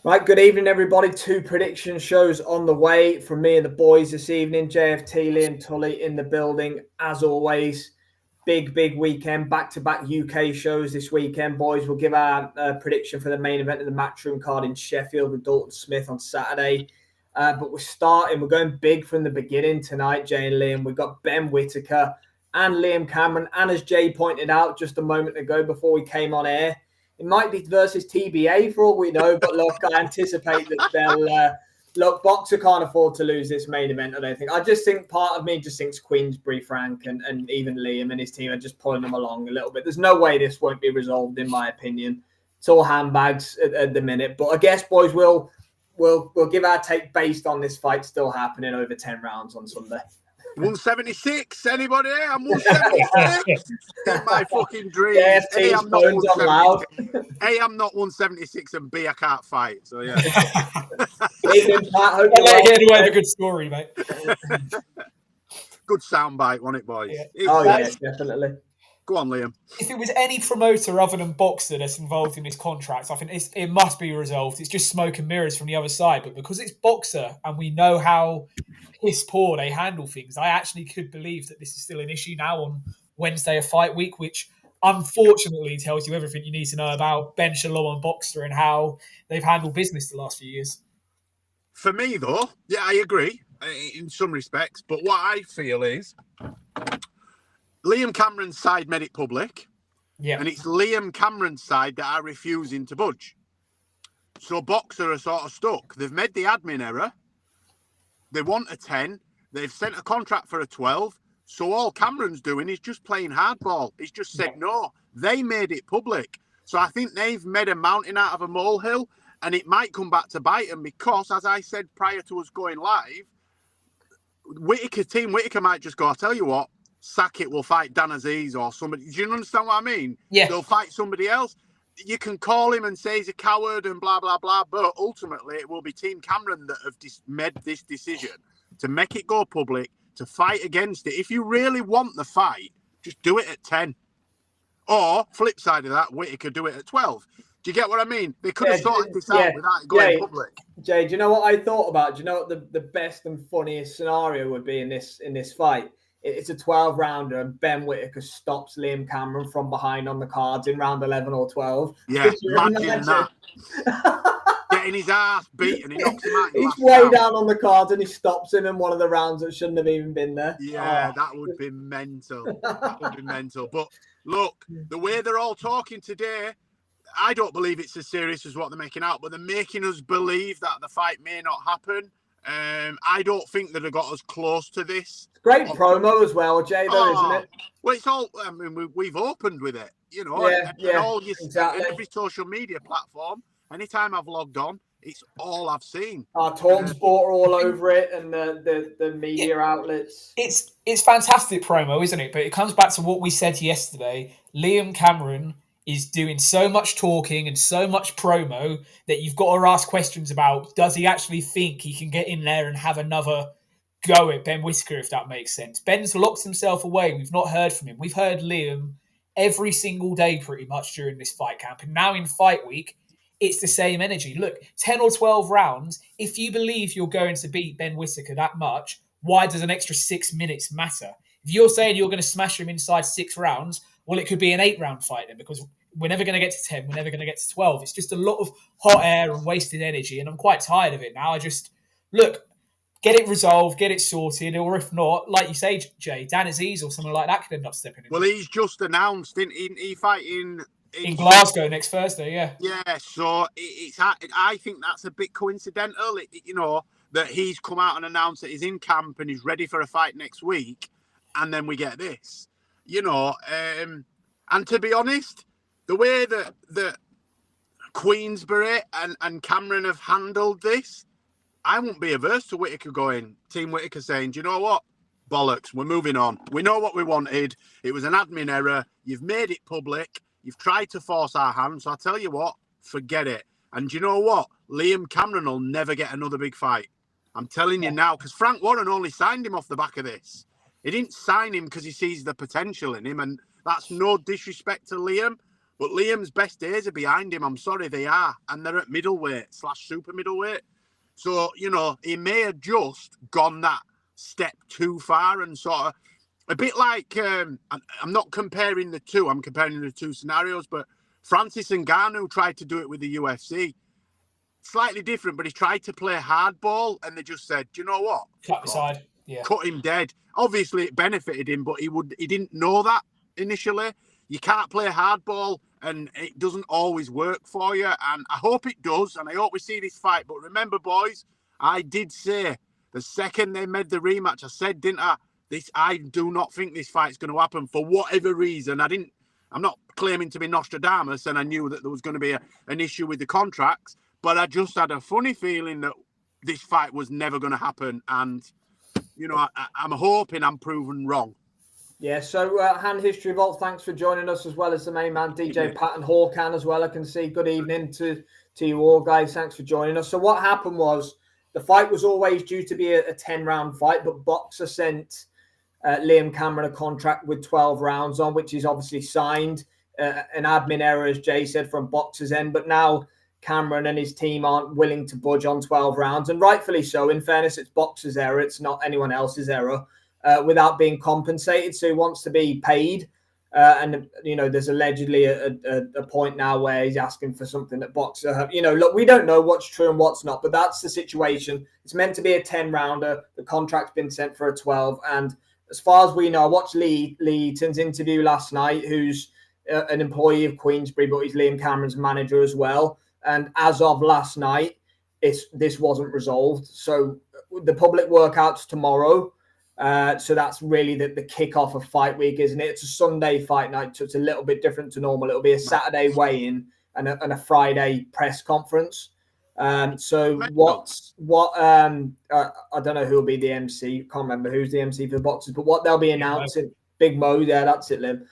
Right, good evening, everybody. Two prediction shows on the way from me and the boys this evening. JFT, Liam Tully in the building, as always. Big weekend, back-to-back UK shows this weekend, boys. We'll give our prediction for the main event of the Matchroom card in Sheffield with Dalton Smith on Saturday. But we're going big from the beginning tonight, Jay and Liam. We've got Ben Whittaker and Liam Cameron. And as Jay pointed out just a moment ago before we came on air, it might be versus TBA for all we know, but look, I anticipate that they'll look. Boxer can't afford to lose this main event. I don't think. I just think part of me just thinks Queensbury, Frank, and even Liam and his team are just pulling them along a little bit. There's no way this won't be resolved, in my opinion. It's all handbags at the minute. But I guess, boys, we'll give our take based on this fight still happening over 10 rounds on Sunday. 176, anybody? I'm 176. In my fucking dreams. Yeah, A, I'm not 176. A, I'm not 176, and B, I can't fight. So yeah. Evening, Pat. Hope I'll let you get away with a good story, mate. Good soundbite, wasn't it, boys? Yeah. Yeah, definitely. Go on, Liam. If it was any promoter other than Boxer that's involved in this contract, I think it must be resolved. It's just smoke and mirrors from the other side. But because it's Boxer and we know how piss poor they handle things, I actually could believe that this is still an issue now on Wednesday of fight week, which unfortunately tells you everything you need to know about Ben Shalom and Boxer and how they've handled business the last few years. For me, though, yeah, I agree in some respects. But what I feel is Liam Cameron's side made it public. Yeah. And it's Liam Cameron's side that are refusing to budge. So Boxer are sort of stuck. They've made the admin error. They want a 10. They've sent a contract for a 12. So all Cameron's doing is just playing hardball. He's just said no. They made it public. So I think they've made a mountain out of a molehill, and it might come back to bite them because, as I said prior to us going live, Team Whittaker might just go, I'll tell you what, Sackett will fight Dan Aziz or somebody. Do you understand what I mean? Yeah. They'll fight somebody else. You can call him and say he's a coward and blah, blah, blah, but ultimately it will be Team Cameron that have made this decision to make it go public, to fight against it. If you really want the fight, just do it at 10. Or, flip side of that, Whittaker do it at 12. Do you get what I mean? They could have sorted this out without it going public. Jay, do you know what I thought about? Do you know what the best and funniest scenario would be in this fight? It's a 12-rounder and Ben Whittaker stops Liam Cameron from behind on the cards in round 11 or 12. Yeah, imagine that. Getting his ass beaten, he knocks him out. He's way down on the cards and he stops him in one of the rounds that shouldn't have even been there. Yeah, that would be mental. That would be mental. But look, the way they're all talking today, I don't believe it's as serious as what they're making out, but they're making us believe that the fight may not happen. I don't think that have got us close to this. Great promo as well, Jay, though, isn't it? Well, it's all, I mean, we've opened with it, you know, and all your, exactly. Every social media platform, anytime I've logged on, it's all I've seen. Talk Sport are all over it and the media outlets. It's fantastic promo, isn't it? But it comes back to what we said yesterday. Liam Cameron is doing so much talking and so much promo that you've got to ask questions about, does he actually think he can get in there and have another go at Ben Whittaker, if that makes sense? Ben's locked himself away. We've not heard from him. We've heard Liam every single day pretty much during this fight camp. And now in fight week, it's the same energy. Look, 10 or 12 rounds, if you believe you're going to beat Ben Whittaker that much, why does an extra 6 minutes matter? If you're saying you're going to smash him inside 6 rounds, well, it could be an 8-round fight then, because we're never going to get to 10. We're never going to get to 12. It's just a lot of hot air and wasted energy, and I'm quite tired of it now. Look, get it resolved, get it sorted, or if not, like you say, Jay, Dan Aziz or something like that could end up stepping in. Well, he's just announced he fighting in Glasgow next Thursday, yeah. Yeah, so I think that's a bit coincidental, you know, that he's come out and announced that he's in camp and he's ready for a fight next week, and then we get this. You know, and to be honest, the way that Queensbury and Cameron have handled this, I won't be averse to Whittaker Team Whittaker saying, do you know what? Bollocks, we're moving on. We know what we wanted. It was an admin error. You've made it public. You've tried to force our hand. So I tell you what, forget it. And do you know what? Liam Cameron will never get another big fight. I'm telling you now, because Frank Warren only signed him off the back of this. He didn't sign him because he sees the potential in him, and that's no disrespect to Liam. But Liam's best days are behind him. I'm sorry, they are. And they're at middleweight/super middleweight. So, he may have just gone that step too far and sort of a bit like, I'm not comparing the two. I'm comparing the two scenarios, but Francis Ngannou tried to do it with the UFC. Slightly different, but he tried to play hardball and they just said, do you know what? Cut aside. Yeah. Cut him dead. Obviously, it benefited him, but he didn't know that initially. You can't play hardball, and it doesn't always work for you. And I hope it does, and I hope we see this fight. But remember, boys, I did say the second they made the rematch, I said, didn't I? I do not think this fight's going to happen for whatever reason. I'm not claiming to be Nostradamus, and I knew that there was going to be an issue with the contracts, but I just had a funny feeling that this fight was never going to happen. And, I'm hoping I'm proven wrong. Yeah, so Hand History Vault, thanks for joining us, as well as the main man, DJ Patton Hawkan, as well. I can see. Good evening to you all, guys. Thanks for joining us. So what happened was the fight was always due to be a 10-round fight, but Boxer sent Liam Cameron a contract with 12 rounds on, which is obviously signed. An admin error, as Jay said, from Boxer's end. But now Cameron and his team aren't willing to budge on 12 rounds, and rightfully so. In fairness, it's Boxer's error. It's not anyone else's error. Without being compensated, so he wants to be paid. And there's allegedly a point now where he's asking for something that Boxer, look, we don't know what's true and what's not, but that's the situation. It's meant to be a 10-rounder. The contract's been sent for a 12, and as far as we know, I watched Lee Eaton's interview last night, who's an employee of Queensberry, but he's Liam Cameron's manager as well. And as of last night, this wasn't resolved. So the public workout's tomorrow. So that's really the kickoff of fight week, isn't it? It's a Sunday fight night, so it's a little bit different to normal. It'll be a Saturday weigh-in and a Friday press conference. So I don't know who'll be the MC. Can't remember who's the MC for Boxers, but what they'll be announcing, Big Mo, yeah, that's it, Lim.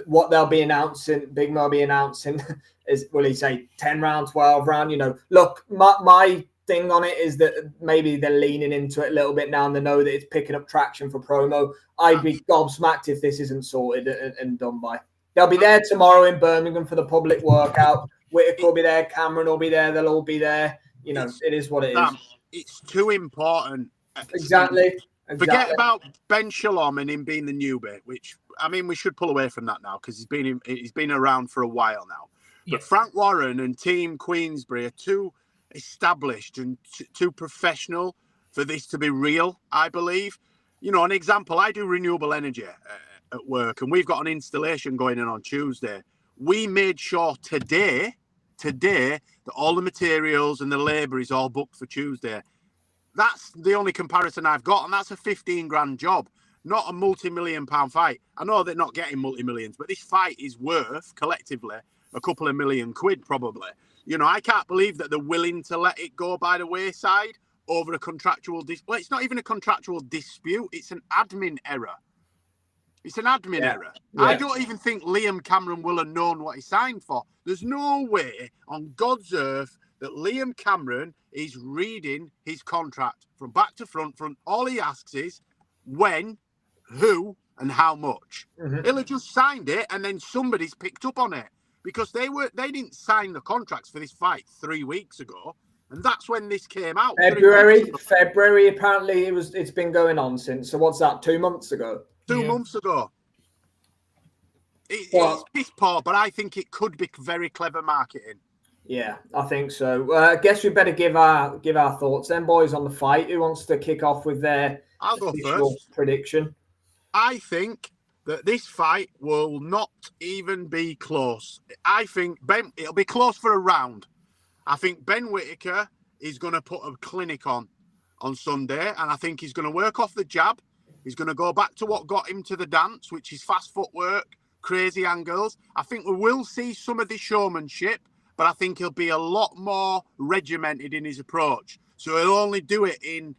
What they'll be announcing, Big Mo will be announcing is, will he say 10 round, 12 round? Look, my thing on it is that maybe they're leaning into it a little bit now and they know that it's picking up traction for promo. I'd be gobsmacked if this isn't sorted and done by. They'll be there tomorrow in Birmingham for the public workout. Whittaker will be there, Cameron will be there, they'll all be there. It is what it is. It's too important. Exactly. Forget about Ben Shalom and him being the newbie, which, we should pull away from that now because he's been around for a while now. Yeah. But Frank Warren and Team Queensberry are too established and too professional for this to be real, I believe. An example, I do renewable energy at work, and we've got an installation going in on Tuesday. We made sure today that all the materials and the labour is all booked for Tuesday. That's the only comparison I've got, and that's a 15 grand job, not a multi-million pound fight. I know they're not getting multi-millions, but this fight is worth collectively a couple of million quid probably. I can't believe that they're willing to let it go by the wayside over a contractual well, it's not even a contractual dispute. It's an admin error. It's an admin error. Yeah. I don't even think Liam Cameron will have known what he signed for. There's no way on God's earth that Liam Cameron is reading his contract from back to front. All he asks is when, who, and how much. Mm-hmm. He'll have just signed it, and then somebody's picked up on it. Because they didn't sign the contracts for this fight 3 weeks ago, and that's when this came out. February. Apparently, it's been going on since. So what's that? 2 months ago. 2 months ago. It's piss poor, but I think it could be very clever marketing. Yeah, I think so. I guess we better give our thoughts then, boys, on the fight. Who wants to kick off with their official prediction? I think that this fight will not even be close. I think it'll be close for a round. I think Ben Whittaker is going to put a clinic on Sunday, and I think he's going to work off the jab. He's going to go back to what got him to the dance, which is fast footwork, crazy angles. I think we will see some of the showmanship, but I think he'll be a lot more regimented in his approach. So he'll only do it in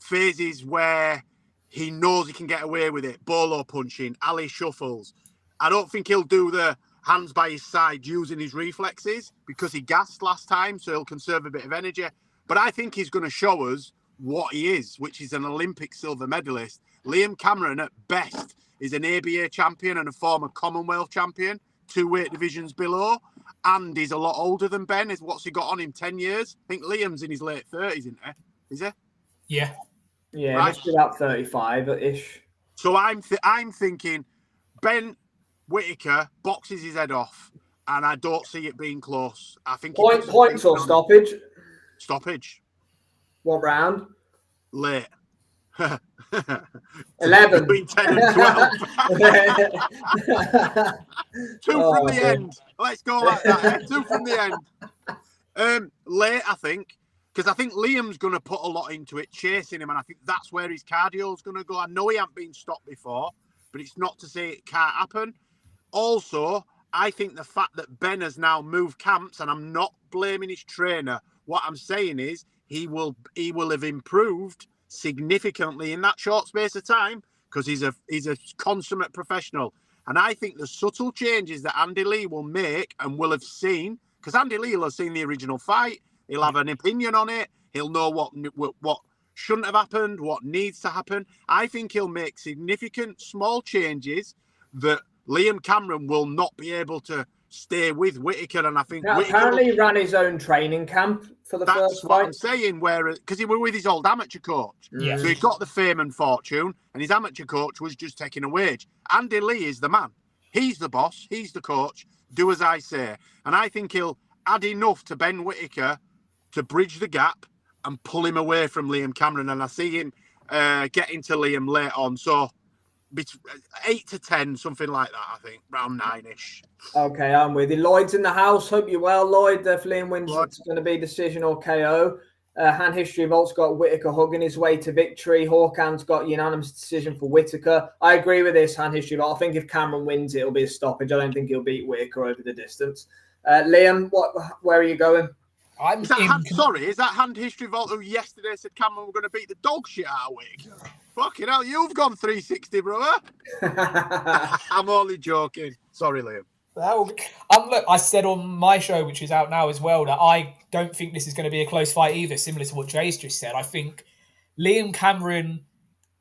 phases where he knows he can get away with it. Bolo punching, alley shuffles. I don't think he'll do the hands by his side using his reflexes because he gassed last time, so he'll conserve a bit of energy. But I think he's going to show us what he is, which is an Olympic silver medalist. Liam Cameron, at best, is an ABA champion and a former Commonwealth champion. 2 weight divisions below. Andy's a lot older than Ben. What's he got on him? 10 years? I think Liam's in his late 30s, isn't he? Is he? Yeah. Yeah, Right. must be about 35-ish. So I'm thinking Ben Whittaker boxes his head off, and I don't see it being close. I think Points or stoppage? Stoppage. What round? Late. 11. Between 10 and 12. 2 from the end. Let's go like that. 2 from the end. Late, I think. Because I think Liam's going to put a lot into it, chasing him, and I think that's where his cardio's going to go. I know he hasn't been stopped before, but it's not to say it can't happen. Also, I think the fact that Ben has now moved camps, and I'm not blaming his trainer, what I'm saying is he will have improved significantly in that short space of time because he's a consummate professional. And I think the subtle changes that Andy Lee will make and will have seen, because Andy Lee will have seen the original fight, he'll have an opinion on it, he'll know what shouldn't have happened, what needs to happen. I think he'll make significant small changes that Liam Cameron will not be able to stay with Whittaker, and I think apparently he ran his own training camp for the first fight. That's what I'm saying, because he was with his old amateur coach. Yeah. So he got the fame and fortune, and his amateur coach was just taking a wage. Andy Lee is the man. He's the boss. He's the coach. Do as I say. And I think he'll add enough to Ben Whittaker to bridge the gap and pull him away from Liam Cameron. And I see him getting to Liam late on. So 8 to 10, something like that, I think. Round 9-ish. Okay, I'm with you. Lloyd's in the house. Hope you're well, Lloyd. If Liam wins, it's going to be decision or KO. Hand History Vault's got Whittaker hugging his way to victory. Hawkan's got unanimous decision for Whittaker. I agree with this, Hand History Vault. I think if Cameron wins, it'll be a stoppage. I don't think he'll beat Whittaker over the distance. Liam, where are you going? Is that Hand History Vault who yesterday said Cameron were going to beat the dog shit out of Whittaker? Fucking hell, you've gone 360, brother. I'm only joking. Sorry, Liam. Look, I said on my show, which is out now as well, that I don't think this is going to be a close fight either, similar to what Jay's just said. I think Liam Cameron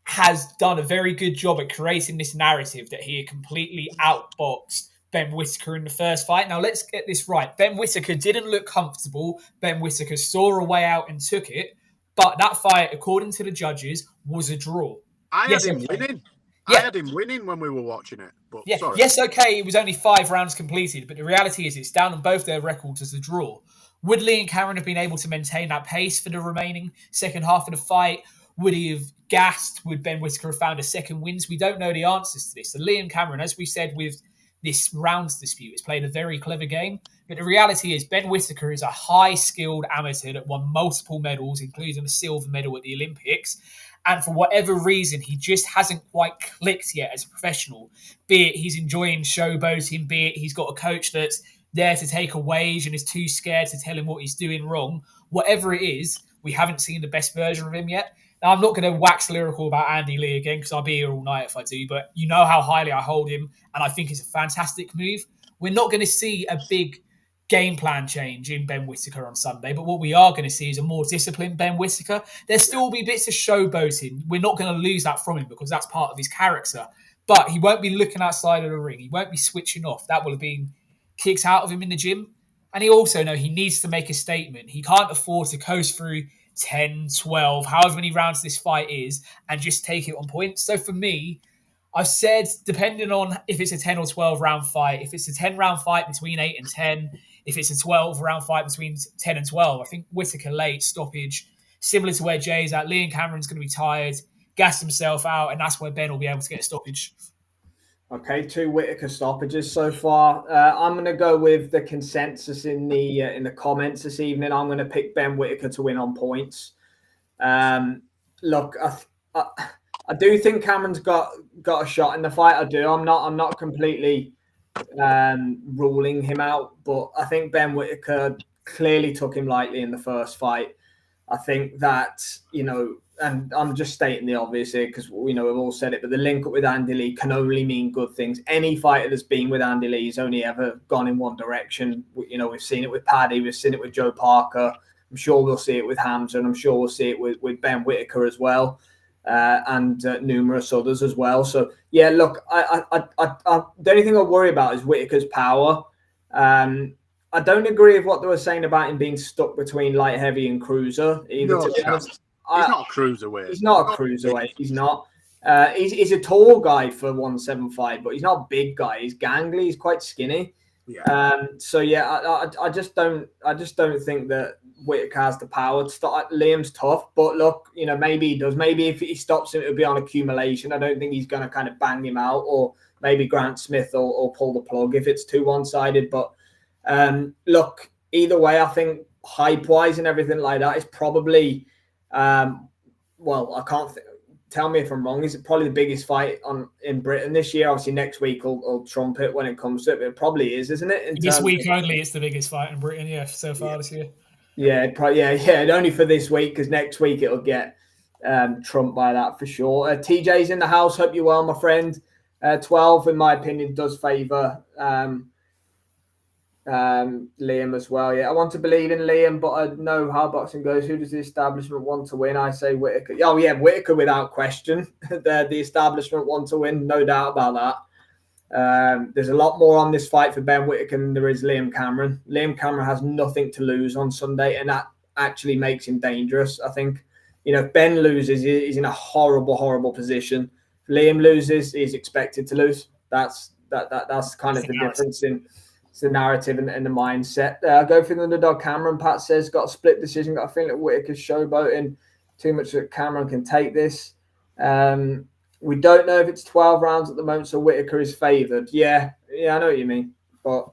has done a very good job at creating this narrative that he had completely outboxed Ben Whittaker in the first fight. Now, let's get this right. Ben Whittaker didn't look comfortable. Ben Whittaker saw a way out and took it. But that fight, according to the judges, was a draw. I had him winning. Yeah. I had him winning when we were watching it. But yeah. Sorry. Yes, okay, it was only 5 rounds completed, but the reality is it's down on both their records as a draw. Would Liam Cameron have been able to maintain that pace for the remaining second half of the fight? Would he have gassed? Would Ben Whittaker have found a second wins? We don't know the answers to this. So Liam Cameron, as we said with this rounds dispute, has played a very clever game. But the reality is Ben Whittaker is a high-skilled amateur that won multiple medals, including a silver medal at the Olympics. And for whatever reason, he just hasn't quite clicked yet as a professional. Be it he's enjoying showboating, be it he's got a coach that's there to take a wage and is too scared to tell him what he's doing wrong. Whatever it is, we haven't seen the best version of him yet. Now, I'm not going to wax lyrical about Andy Lee again because I'll be here all night if I do, but you know how highly I hold him, and I think it's a fantastic move. We're not going to see a big game plan change in Ben Whittaker on Sunday, but what we are going to see is a more disciplined Ben Whittaker. There'll still be bits of showboating. We're not going to lose that from him because that's part of his character, but he won't be looking outside of the ring. He won't be switching off. That will have been kicked out of him in the gym. And he also knows he needs to make a statement. He can't afford to coast through 10, 12, however many rounds this fight is, and just take it on points. So for me, I've said, depending on if it's a 10 or 12 round fight, if it's a 10 round fight between 8 and 10, if it's a 12 round fight between 10 and 12, I think Whittaker late stoppage, similar to where Jay's at. Liam Cameron's going to be tired, gas himself out, and that's where Ben will be able to get a stoppage. Okay, 2 Whittaker stoppages so far. I'm going to go with the consensus in the comments this evening. I'm going to pick Ben Whittaker to win on points. Look, I do think Cameron's got a shot in the fight. I do. I'm not completely ruling him out, but I think Ben Whittaker clearly took him lightly in the first fight. I think that, and I'm just stating the obvious here because we've all said it, but the link up with Andy Lee can only mean good things. Any fighter that's been with Andy Lee has only ever gone in one direction. We've seen it with Paddy, we've seen it with Joe Parker. I'm sure we'll see it with Hamza, and I'm sure we'll see it with Ben Whittaker as well. and numerous others as well. So yeah, look, the only thing I worry about is Whittaker's power. I don't agree with what they were saying about him being stuck between light heavy and cruiser either. No to be honest, he's not a cruiserweight. He's not a cruiserweight. He's not. He's a tall guy for 175, but he's not a big guy. He's gangly. He's quite skinny. Yeah. So yeah, I just don't think that Whittaker has the power to stop. Liam's tough, but look, maybe he does. Maybe if he stops him, it'll be on accumulation. I don't think he's going to kind of bang him out, or maybe Grant Smith or pull the plug if it's too one-sided. But look, either way, I think hype-wise and everything like that is probably, well, I can't tell me if I'm wrong. Is it probably the biggest fight in Britain this year? Obviously, next week will trump it when it comes to it. But it probably is, isn't it? This week only, it's the biggest fight in Britain, so far this year. Yeah, only for this week, because next week it'll get trumped by that for sure. TJ's in the house. Hope you're well, my friend. 12, in my opinion, does favour Liam as well. Yeah, I want to believe in Liam, but I know how boxing goes. Who does the establishment want to win? I say Whittaker. Oh yeah, Whittaker without question. The establishment want to win, no doubt about that. There's a lot more on this fight for Ben Whittaker than there is Liam Cameron. Liam Cameron has nothing to lose on Sunday, and that actually makes him dangerous. I think, if Ben loses, he's in a horrible position. If Liam loses, he's expected to lose. That's kind of the difference in the narrative and the mindset. Go for the underdog. Cameron, Pat says, got a split decision. Got a feeling that Whittaker's showboating too much that Cameron can take this. We don't know if it's 12 rounds at the moment, so Whittaker is favoured. Yeah, I know what you mean. But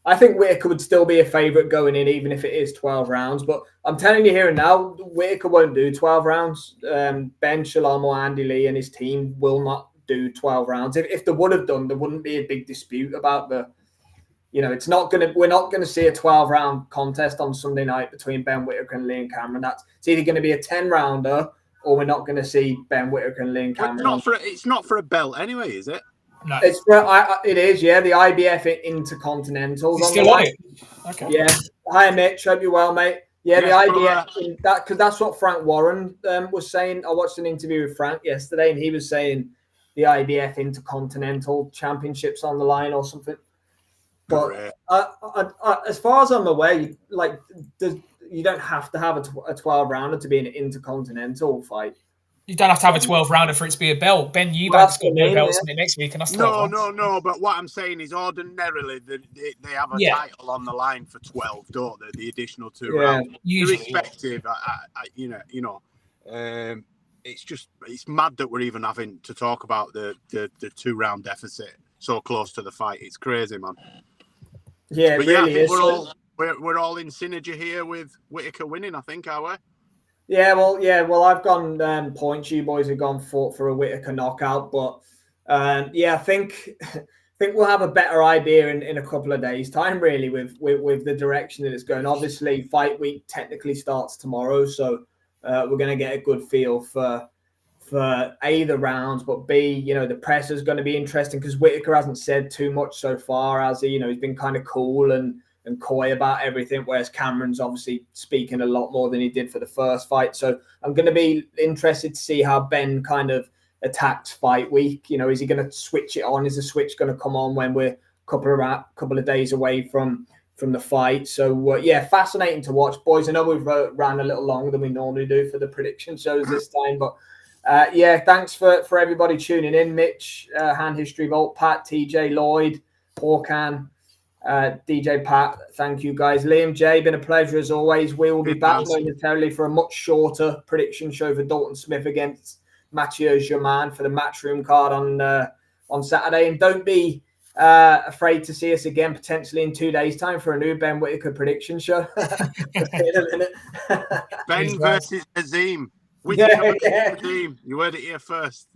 I think Whittaker would still be a favourite going in, even if it is 12 rounds. But I'm telling you here and now, Whittaker won't do 12 rounds. Ben Shalom or Andy Lee and his team will not do 12 rounds. If they would have done, there wouldn't be a big dispute about the... it's not going to. We're not going to see a 12-round contest on Sunday night between Ben Whittaker and Liam Cameron. It's either going to be a 10-rounder, or we're not going to see Ben Whittaker and Liam Cameron. It's not for a belt anyway, is it? No, it's for. It is. Yeah, the IBF Intercontinentals. It's still on it. Okay. Yeah. Hi, Mitch. Hope you're well, mate. Yeah, the IBF. Because that's what Frank Warren was saying. I watched an interview with Frank yesterday, and he was saying the IBF Intercontinental Championships on the line or something. But as far as I'm aware, you don't have to have a 12-rounder to be an intercontinental fight. You don't have to have a 12-rounder for it to be a belt. Ben Eubanks got no belts next week, and that's no. But what I'm saying is, ordinarily they have a title on the line for 12, don't they? The additional 2 rounds, irrespective. It's mad that we're even having to talk about the 2-round deficit so close to the fight. It's crazy, man. Yeah, but really is. We're all in synergy here with Whittaker winning, I think, are we? Yeah, well, I've gone points. You boys have gone for a Whittaker knockout, but I think we'll have a better idea in a couple of days' time, really, with the direction that it's going. Obviously, fight week technically starts tomorrow, so we're going to get a good feel for A, the rounds, but B, the press is going to be interesting because Whittaker hasn't said too much so far, as he's been kind of cool and coy about everything, whereas Cameron's obviously speaking a lot more than he did for the first fight. So I'm going to be interested to see how Ben kind of attacks fight week. Is he going to switch it on? Is the switch going to come on when we're a couple of days away from the fight? So fascinating to watch, boys. I know we've ran a little longer than we normally do for the prediction shows this time, but thanks for everybody tuning in. Mitch, Hand History Vault, Pat, TJ, Lloyd, Horkan, DJ Pat, thank you guys. Liam J, been a pleasure as always. We will be back momentarily for a much shorter prediction show for Dalton Smith against Mathieu Germain for the Matchroom card on Saturday. And don't be afraid to see us again potentially in 2 days' time for a new Ben Whittaker prediction show. Ben versus Azim. You heard it here first.